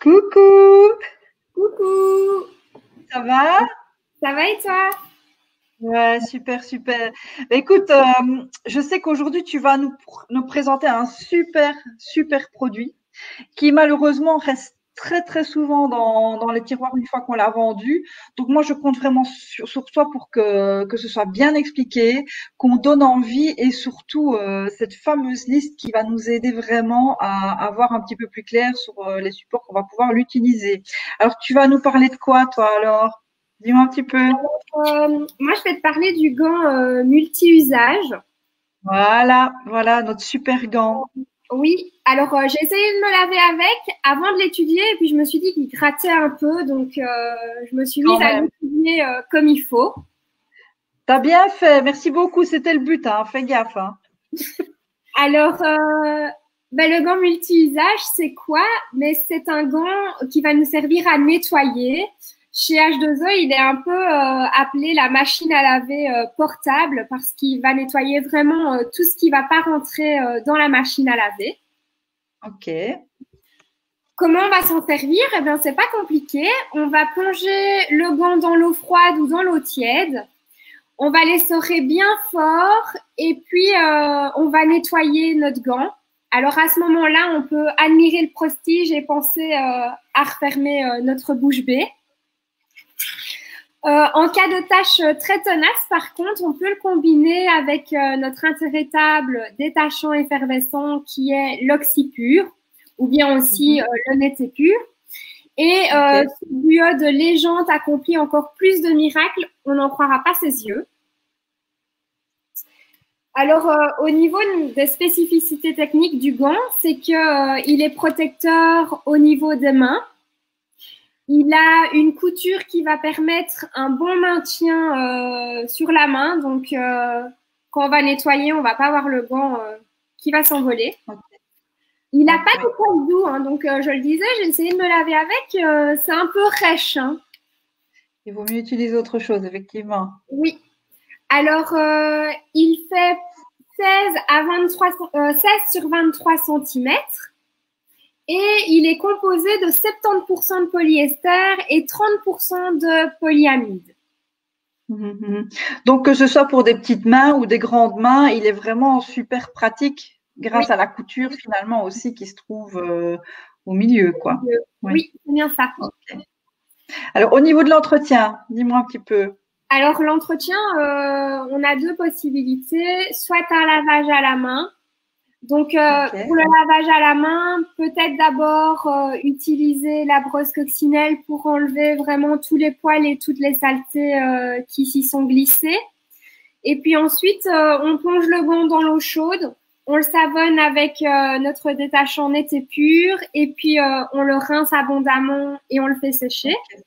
Coucou, Coucou, ça va? ça va et toi? Ouais, super, super. Bah, écoute, je sais qu'aujourd'hui tu vas nous présenter un super, super produit qui malheureusement reste très, très souvent dans les tiroirs une fois qu'on l'a vendu. Donc moi, je compte vraiment sur toi pour que ce soit bien expliqué, qu'on donne envie et surtout cette fameuse liste qui va nous aider vraiment à voir un petit peu plus clair sur les supports qu'on va pouvoir l'utiliser. Alors, tu vas nous parler de quoi, toi, alors? Dis-moi un petit peu. Moi, je vais te parler du gant multi-usage. Voilà, voilà, notre super gant. Oui, alors j'ai essayé de me laver avec avant de l'étudier et puis je me suis dit qu'il grattait un peu, donc je me suis Quand mise à même. l'étudier comme il faut. T'as bien fait, merci beaucoup, c'était le but, hein. Fais gaffe, hein. Alors, le gant multi-usage, c'est quoi? Mais c'est un gant qui va nous servir à nettoyer. Chez H2O, il est un peu appelé la machine à laver portable parce qu'il va nettoyer vraiment tout ce qui va pas rentrer dans la machine à laver. Ok, Comment on va s'en servir? Eh bien, c'est pas compliqué. On va plonger le gant dans l'eau froide ou dans l'eau tiède. On va l'essorer bien fort et puis on va nettoyer notre gant. Alors à ce moment-là, on peut admirer le prestige et penser à refermer notre bouche bée. En cas de tâche très tenace, par contre, on peut le combiner avec notre interrétable détachant effervescent qui est l'oxypure ou bien aussi mhm, le Nétépure. Et ok, ce duo de légende accomplit encore plus de miracles, on n'en croira pas ses yeux. Alors, au niveau des spécificités techniques du gant, c'est que il est protecteur au niveau des mains. Il a une couture qui va permettre un bon maintien sur la main. Donc, quand on va nettoyer, on va pas avoir le gant qui va s'envoler. ok, Il n'a ouais, pas ouais. de poil doux, hein, donc je le disais, j'ai essayé de me laver avec. C'est un peu rêche, hein. Il vaut mieux utiliser autre chose, effectivement. Oui. Alors, il fait 16 à 23, 16 sur 23 centimètres. Et il est composé de 70% de polyester et 30% de polyamide. Mhm, mhm. Donc, que ce soit pour des petites mains ou des grandes mains, il est vraiment super pratique Oui, grâce à la couture finalement aussi qui se trouve au milieu, quoi. Oui. oui, c'est bien ça. Ok. Alors, au niveau de l'entretien, dis-moi un petit peu. Alors l'entretien, on a deux possibilités, soit un lavage à la main. Donc Ok, pour le lavage à la main, peut-être d'abord utiliser la brosse coccinelle pour enlever vraiment tous les poils et toutes les saletés qui s'y sont glissées. Et puis ensuite, on plonge le gant dans l'eau chaude, on le savonne avec notre détachant net et pur, et puis on le rince abondamment et on le fait sécher. ok.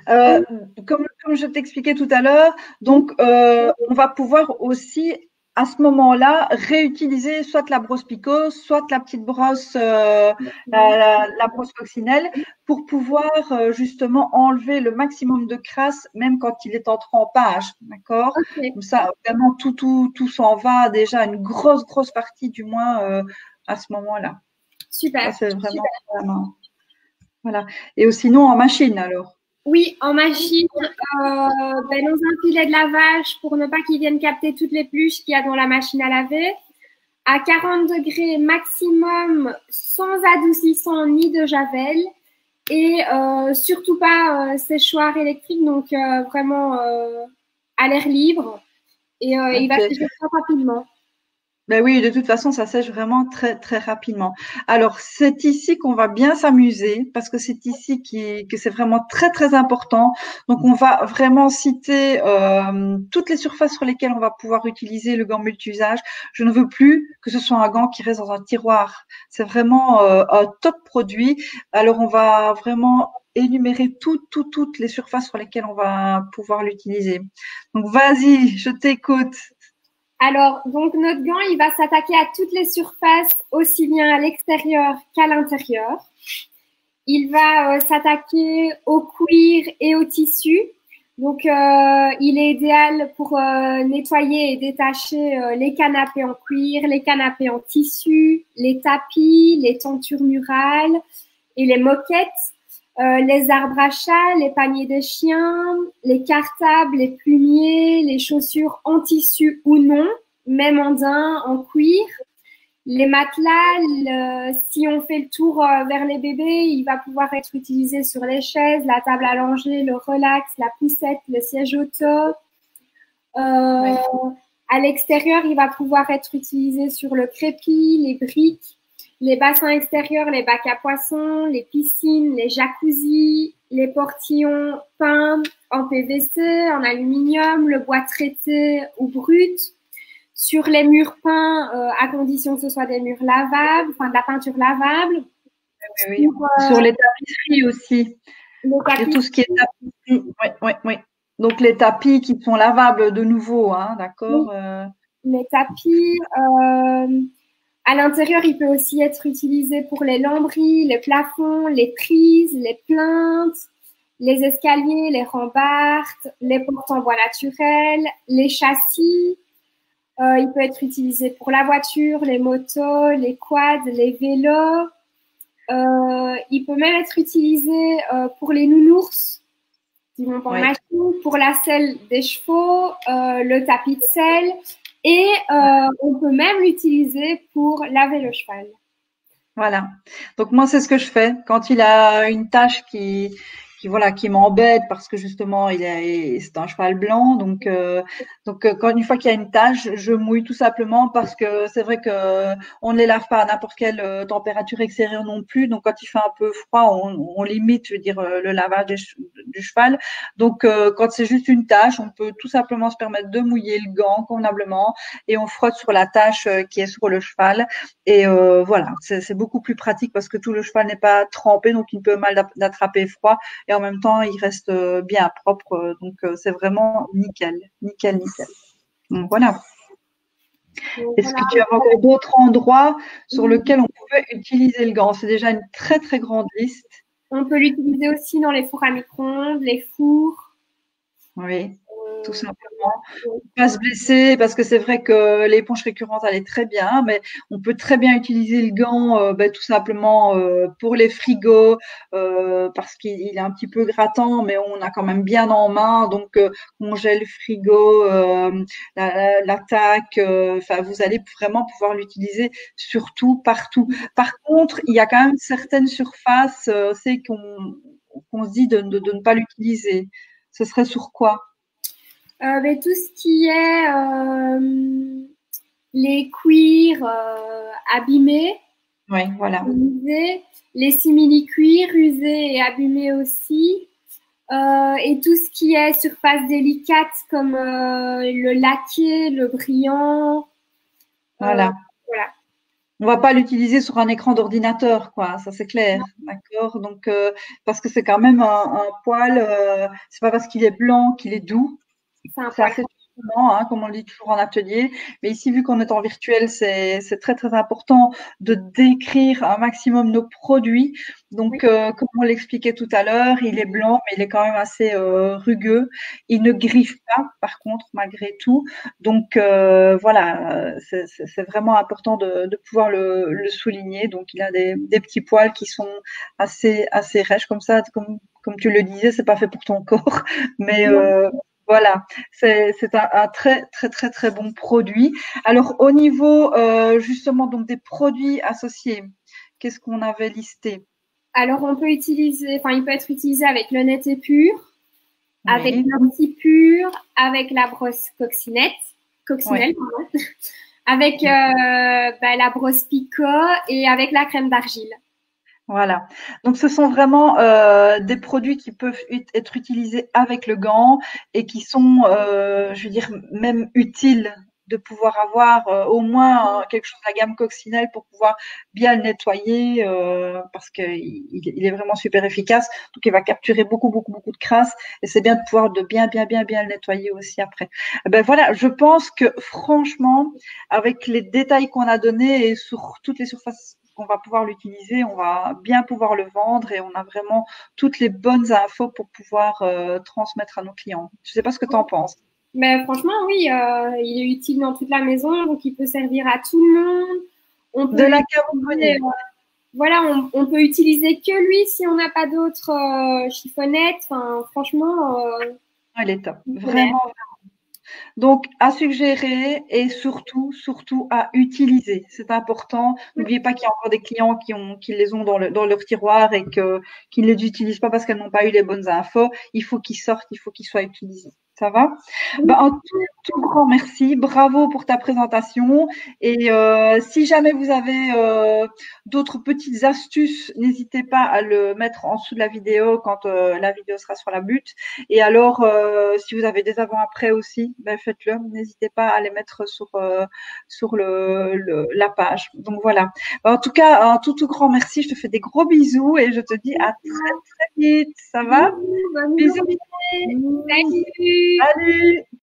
Euh, comme je t'expliquais tout à l'heure, donc on va pouvoir aussi à ce moment-là réutiliser soit la brosse Picot, soit la petite brosse, la brosse coccinelle, pour pouvoir justement enlever le maximum de crasse, même quand il est en trempage, d'accord? Ok, Comme ça, vraiment tout s'en va déjà une grosse grosse partie du moins à ce moment-là. Ça super. c'est vraiment voilà. Et sinon en machine alors. Oui, en machine, dans un filet de lavage pour ne pas qu'il vienne capter toutes les pluches qu'il y a dans la machine à laver. À 40 degrés maximum, sans adoucissant ni de javel. Et surtout pas séchoir électrique, donc vraiment à l'air libre. Et il va Ok. sécher très rapidement. Ben oui, de toute façon, ça sèche vraiment très, très rapidement. Alors, c'est ici qu'on va bien s'amuser parce que c'est ici que c'est vraiment très, très important. Donc, on va vraiment citer toutes les surfaces sur lesquelles on va pouvoir utiliser le gant multi-usage. Je ne veux plus que ce soit un gant qui reste dans un tiroir. C'est vraiment un top produit. Alors, on va vraiment énumérer toutes les surfaces sur lesquelles on va pouvoir l'utiliser. Donc, vas-y, je t'écoute. Alors, donc notre gant, il va s'attaquer à toutes les surfaces, aussi bien à l'extérieur qu'à l'intérieur. Il va s'attaquer au cuir et au tissu. Donc, il est idéal pour nettoyer et détacher les canapés en cuir, les canapés en tissu, les tapis, les tentures murales, et les moquettes, les arbres à chat, les paniers des chiens, les cartables, les plumiers, les chaussures en tissu ou non, même en daim, en cuir. Les matelas, si on fait le tour vers les bébés, il va pouvoir être utilisé sur les chaises, la table allongée, le relax, la poussette, le siège auto. Oui. À l'extérieur, il va pouvoir être utilisé sur le crépi, les briques, les bassins extérieurs, les bacs à poissons, les piscines, les jacuzzis, les portillons peints en PVC, en aluminium, le bois traité ou brut. Sur les murs peints, à condition que ce soit des murs lavables, enfin de la peinture lavable. Oui, oui. Sur les tapisseries aussi. Et tout ce qui est tapisserie. Oui. Donc les tapis qui sont lavables de nouveau, hein, d'accord. Les tapis. À l'intérieur, il peut aussi être utilisé pour les lambris, les plafonds, les prises, les plinthes, les escaliers, les rambardes, les portes en bois naturel, les châssis. Il peut être utilisé pour la voiture, les motos, les quads, les vélos. Il peut même être utilisé pour les nounours qui vont en machine, pour la selle des chevaux, le tapis de selle. Et on peut même l'utiliser pour laver le cheval. Voilà. Donc moi, c'est ce que je fais. Quand il a une tâche qui m'embête parce que justement c'est un cheval blanc, donc quand une fois qu'il y a une tache, je mouille tout simplement parce que c'est vrai que on ne les lave pas à n'importe quelle température extérieure non plus. Donc quand il fait un peu froid, on limite, je veux dire, le lavage du cheval. Donc quand c'est juste une tache, on peut tout simplement se permettre de mouiller le gant convenablement et on frotte sur la tache qui est sur le cheval. Et voilà, c'est beaucoup plus pratique parce que tout le cheval n'est pas trempé, donc il peut mal d'attraper froid. Et en même temps, il reste bien propre. Donc, c'est vraiment nickel. Donc, voilà. Est-ce que tu as encore d'autres endroits sur lesquels on pouvait utiliser le gant? C'est déjà une très, très grande liste. On peut l'utiliser aussi dans les fours à micro-ondes, les fours. Oui, tout simplement. Pas se blesser parce que c'est vrai que l'éponge récurrente elle est très bien, mais on peut très bien utiliser le gant tout simplement pour les frigos parce qu'il est un petit peu grattant, mais on a quand même bien en main, donc congèle, frigo, l'attaque, enfin vous allez vraiment pouvoir l'utiliser surtout partout. Par contre, il y a quand même certaines surfaces, c'est qu'on se dit de ne pas l'utiliser. Ce serait sur quoi? Mais tout ce qui est les cuirs abîmés, oui, voilà. Usés, les simili-cuirs usés et abîmés aussi, et tout ce qui est surface délicate comme le laqué, le brillant. Voilà. On va pas l'utiliser sur un écran d'ordinateur, quoi. Ça, c'est clair. D'accord. Donc, parce que c'est quand même un poil, c'est pas parce qu'il est blanc qu'il est doux. C'est assez souvent, hein, comme on le dit toujours en atelier. Mais ici, vu qu'on est en virtuel, c'est très, très important de décrire un maximum nos produits. Donc, comme on l'expliquait tout à l'heure, il est blanc, mais il est quand même assez rugueux. Il ne griffe pas, par contre, malgré tout. Donc, voilà, c'est vraiment important de pouvoir le souligner. Donc, il a des petits poils qui sont assez rêches comme ça. Comme tu le disais, c'est pas fait pour ton corps. Mais voilà, c'est un très, très, très, très bon produit. Alors, au niveau justement donc des produits associés, qu'est-ce qu'on avait listé? Alors, il peut être utilisé avec le net épure, avec l'anti-pur, avec la brosse coccinelle, avec la brosse Picot et avec la crème d'argile. Voilà. Donc, ce sont vraiment des produits qui peuvent être utilisés avec le gant et qui sont, je veux dire, même utiles de pouvoir avoir au moins quelque chose de la gamme coccinelle pour pouvoir bien le nettoyer parce qu'il est vraiment super efficace. Donc, il va capturer beaucoup de crasse et c'est bien de pouvoir bien le nettoyer aussi après. Ben voilà, je pense que franchement, avec les détails qu'on a donnés et sur toutes les surfaces qu'on va pouvoir l'utiliser, on va bien pouvoir le vendre et on a vraiment toutes les bonnes infos pour pouvoir transmettre à nos clients. Je ne sais pas ce que tu en penses. Mais franchement, oui, il est utile dans toute la maison, donc il peut servir à tout le monde. De la carbonée. voilà, on peut utiliser que lui si on n'a pas d'autres chiffonnettes. Enfin, franchement, Elle est top. Vraiment. Donc, à suggérer et surtout, surtout à utiliser. C'est important. N'oubliez pas qu'il y a encore des clients qui les ont dans leur tiroir et qu'ils ne les utilisent pas parce qu'elles n'ont pas eu les bonnes infos. Il faut qu'ils sortent, il faut qu'ils soient utilisés. Ça va? Ben, un tout grand merci. Bravo pour ta présentation. Et si jamais vous avez d'autres petites astuces, n'hésitez pas à le mettre en dessous de la vidéo quand la vidéo sera sur la butte. Et alors, si vous avez des avant-après aussi, ben faites-le. N'hésitez pas à les mettre sur la page. Donc voilà. En tout cas, un tout grand merci. Je te fais des gros bisous et je te dis à très très vite. Ça va? Bisous. Bisous. Salut. Salut.